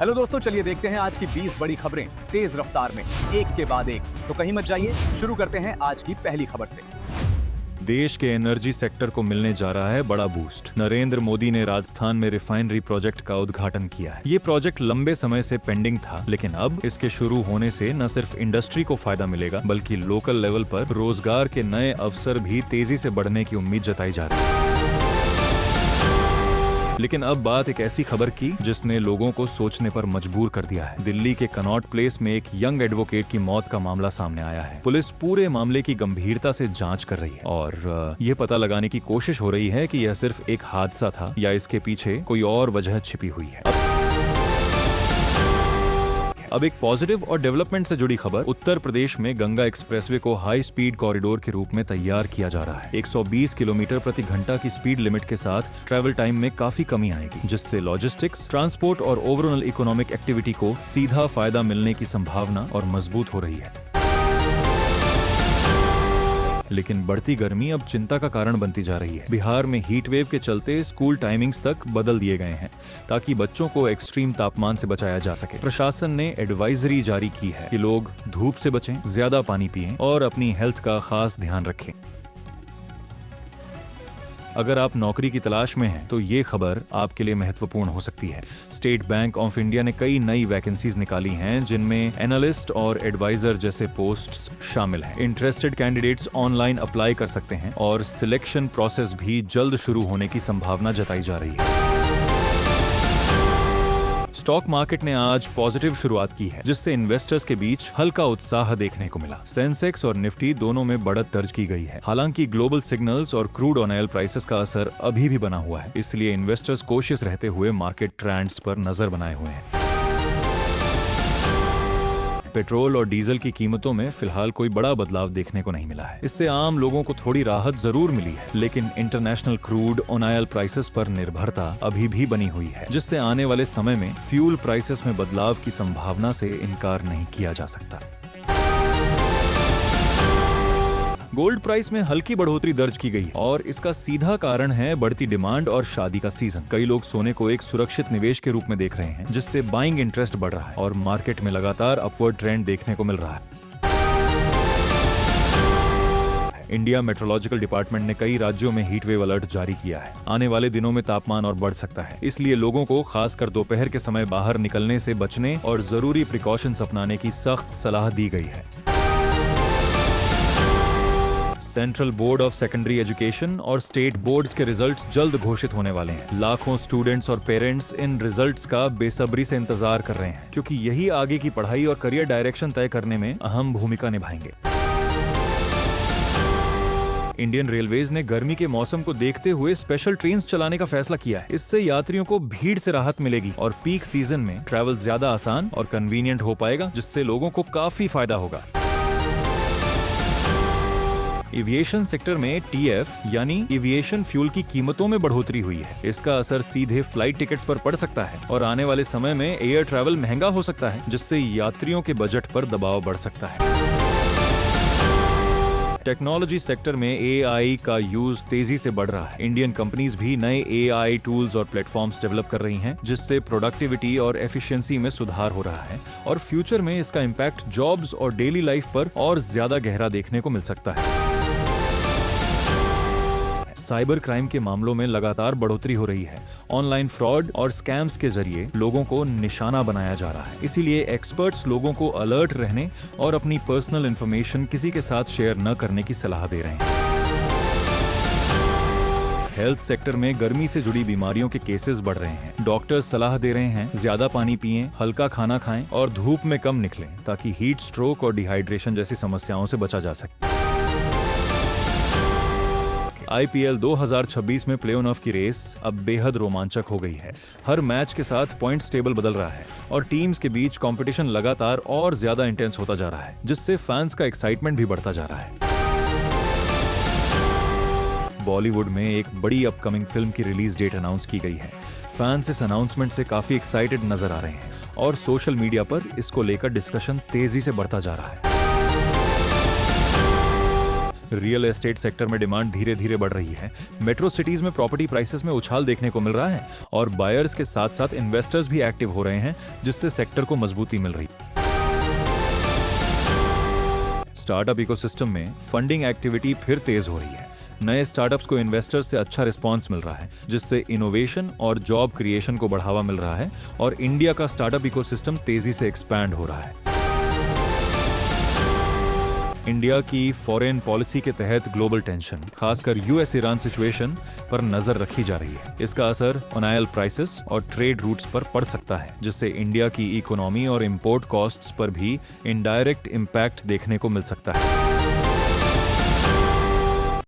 Hello दोस्तों, चलिए देखते हैं आज की 20 बड़ी खबरें तेज रफ्तार में, एक के बाद एक। तो कहीं मत जाइए, शुरू करते हैं आज की पहली खबर से। देश के एनर्जी सेक्टर को मिलने जा रहा है बड़ा बूस्ट। नरेंद्र मोदी ने राजस्थान में रिफाइनरी प्रोजेक्ट का उद्घाटन किया है। ये प्रोजेक्ट लंबे समय से पेंडिंग था, लेकिन अब इसके शुरू होने से न सिर्फ इंडस्ट्री को फायदा मिलेगा, बल्कि लोकल लेवल पर रोजगार के नए अवसर भी तेजी से बढ़ने की उम्मीद जताई जा रही है। लेकिन अब बात एक ऐसी खबर की जिसने लोगों को सोचने पर मजबूर कर दिया है। दिल्ली के कनॉट प्लेस में एक यंग एडवोकेट की मौत का मामला सामने आया है। पुलिस पूरे मामले की गंभीरता से जांच कर रही है और ये पता लगाने की कोशिश हो रही है कि यह सिर्फ एक हादसा था या इसके पीछे कोई और वजह छिपी हुई है। अब एक पॉजिटिव और डेवलपमेंट से जुड़ी खबर। उत्तर प्रदेश में गंगा एक्सप्रेसवे को हाई स्पीड कॉरिडोर के रूप में तैयार किया जा रहा है। 120 किलोमीटर प्रति घंटा की स्पीड लिमिट के साथ ट्रैवल टाइम में काफी कमी आएगी, जिससे लॉजिस्टिक्स, ट्रांसपोर्ट और ओवरऑल इकोनॉमिक एक्टिविटी को सीधा फायदा मिलने की संभावना और मजबूत हो रही है। लेकिन बढ़ती गर्मी अब चिंता का कारण बनती जा रही है। बिहार में हीट वेव के चलते स्कूल टाइमिंग्स तक बदल दिए गए हैं ताकि बच्चों को एक्सट्रीम तापमान से बचाया जा सके। प्रशासन ने एडवाइजरी जारी की है कि लोग धूप से बचें, ज्यादा पानी पिएं और अपनी हेल्थ का खास ध्यान रखें। अगर आप नौकरी की तलाश में हैं, तो ये खबर आपके लिए महत्वपूर्ण हो सकती है। स्टेट बैंक ऑफ इंडिया ने कई नई वैकेंसीज निकाली हैं, जिनमें एनालिस्ट और एडवाइजर जैसे पोस्ट्स शामिल हैं। इंटरेस्टेड कैंडिडेट्स ऑनलाइन अप्लाई कर सकते हैं और सिलेक्शन प्रोसेस भी जल्द शुरू होने की संभावना जताई जा रही है। स्टॉक मार्केट ने आज पॉजिटिव शुरुआत की है, जिससे इन्वेस्टर्स के बीच हल्का उत्साह देखने को मिला। सेंसेक्स और निफ्टी दोनों में बढ़त दर्ज की गई है। हालांकि ग्लोबल सिग्नल्स और क्रूड ऑयल प्राइसेस का असर अभी भी बना हुआ है, इसलिए इन्वेस्टर्स कोशिश रहते हुए मार्केट ट्रेंड्स पर नजर बनाए हुए हैं। पेट्रोल और डीजल की कीमतों में फिलहाल कोई बड़ा बदलाव देखने को नहीं मिला है। इससे आम लोगों को थोड़ी राहत जरूर मिली है, लेकिन इंटरनेशनल क्रूड ऑयल प्राइसेस पर निर्भरता अभी भी बनी हुई है, जिससे आने वाले समय में फ्यूल प्राइसेस में बदलाव की संभावना से इनकार नहीं किया जा सकता। गोल्ड प्राइस में हल्की बढ़ोतरी दर्ज की गई और इसका सीधा कारण है बढ़ती डिमांड और शादी का सीजन। कई लोग सोने को एक सुरक्षित निवेश के रूप में देख रहे हैं, जिससे बाइंग इंटरेस्ट बढ़ रहा है और मार्केट में लगातार अपवर्ड ट्रेंड देखने को मिल रहा है। इंडिया मेट्रोलॉजिकल डिपार्टमेंट ने कई राज्यों में हीट वेव अलर्ट जारी किया है। आने वाले दिनों में तापमान और बढ़ सकता है, इसलिए लोगों को खासकर दोपहर के समय बाहर निकलने से बचने और जरूरी प्रिकॉशंस अपनाने की सख्त सलाह दी गई है। Central board of secondary education और स्टेट बोर्ड्स के रिजल्ट्स जल्द घोषित होने वाले हैं। लाखों स्टूडेंट्स और पेरेंट्स इन रिजल्ट्स का बेसब्री से इंतजार कर रहे हैं, क्योंकि यही आगे की पढ़ाई और करियर डायरेक्शन तय करने में अहम भूमिका निभाएंगे। इंडियन रेलवेज ने गर्मी के मौसम को देखते हुए स्पेशल ट्रेन्स चलाने का फैसला किया है। इससे यात्रियों को भीड़ से राहत मिलेगी और पीक सीजन में ट्रैवल ज्यादा आसान और कन्वीनियंट हो पाएगा, जिससे लोगों को काफी फायदा होगा। एविएशन सेक्टर में टीएफ यानी एविएशन फ्यूल की कीमतों में बढ़ोतरी हुई है। इसका असर सीधे फ्लाइट टिकट्स पर पड़ सकता है और आने वाले समय में एयर ट्रैवल महंगा हो सकता है, जिससे यात्रियों के बजट पर दबाव बढ़ सकता है। टेक्नोलॉजी सेक्टर में एआई का यूज तेजी से बढ़ रहा है। इंडियन कंपनीज भी नए एआई टूल्स और प्लेटफॉर्म्स डेवलप कर रही हैं, जिससे प्रोडक्टिविटी और एफिशिएंसी में सुधार हो रहा है और फ्यूचर में इसका इम्पैक्ट जॉब्स और डेली लाइफ पर और ज्यादा गहरा देखने को मिल सकता है। साइबर क्राइम के मामलों में लगातार बढ़ोतरी हो रही है। ऑनलाइन फ्रॉड और स्कैम्स के जरिए लोगों को निशाना बनाया जा रहा है। इसीलिए एक्सपर्ट्स लोगों को अलर्ट रहने और अपनी पर्सनल इंफॉर्मेशन किसी के साथ शेयर न करने की सलाह दे रहे हैं। हेल्थ सेक्टर में गर्मी से जुड़ी बीमारियों के केसेस बढ़ रहे हैं। डॉक्टर्स सलाह दे रहे हैं ज्यादा पानी पिएं, हल्का खाना खाएं और धूप में कम निकलें, ताकि हीट स्ट्रोक और डिहाइड्रेशन जैसी समस्याओं से बचा जा सके। आईपीएल 2026 में प्ले ऑफ की रेस अब बेहद रोमांचक हो गई है। हर मैच के साथ पॉइंट्स टेबल बदल रहा है और टीम्स के बीच कंपटीशन लगातार और ज्यादा इंटेंस होता जा रहा है, जिससे फैंस का एक्साइटमेंट भी बढ़ता जा रहा है। बॉलीवुड में एक बड़ी अपकमिंग फिल्म की रिलीज डेट अनाउंस की गई है। फैंस इस अनाउंसमेंट से काफी एक्साइटेड नजर आ रहे हैं और सोशल मीडिया पर इसको लेकर डिस्कशन तेजी से बढ़ता जा रहा है। रियल एस्टेट सेक्टर में डिमांड धीरे धीरे बढ़ रही है। मेट्रो सिटीज में प्रॉपर्टी प्राइसेस में उछाल देखने को मिल रहा है और बायर्स के साथ साथ इन्वेस्टर्स भी एक्टिव हो रहे हैं, जिससे सेक्टर को मजबूती मिल रही है। स्टार्टअप इकोसिस्टम में फंडिंग एक्टिविटी फिर तेज हो रही है। नए स्टार्टअप्स को इन्वेस्टर्स से अच्छा रिस्पांस मिल रहा है, जिससे इनोवेशन और जॉब क्रिएशन को बढ़ावा मिल रहा है और इंडिया का स्टार्टअप इकोसिस्टम तेजी से एक्सपैंड हो रहा है। इंडिया की फॉरेन पॉलिसी के तहत ग्लोबल टेंशन, खासकर यूएस ईरान सिचुएशन पर नजर रखी जा रही है। इसका असर ऑन ऑयल प्राइसेस और ट्रेड रूट्स पर पड़ सकता है, जिससे इंडिया की इकोनॉमी और इंपोर्ट कॉस्ट्स पर भी इनडायरेक्ट इम्पैक्ट देखने को मिल सकता है।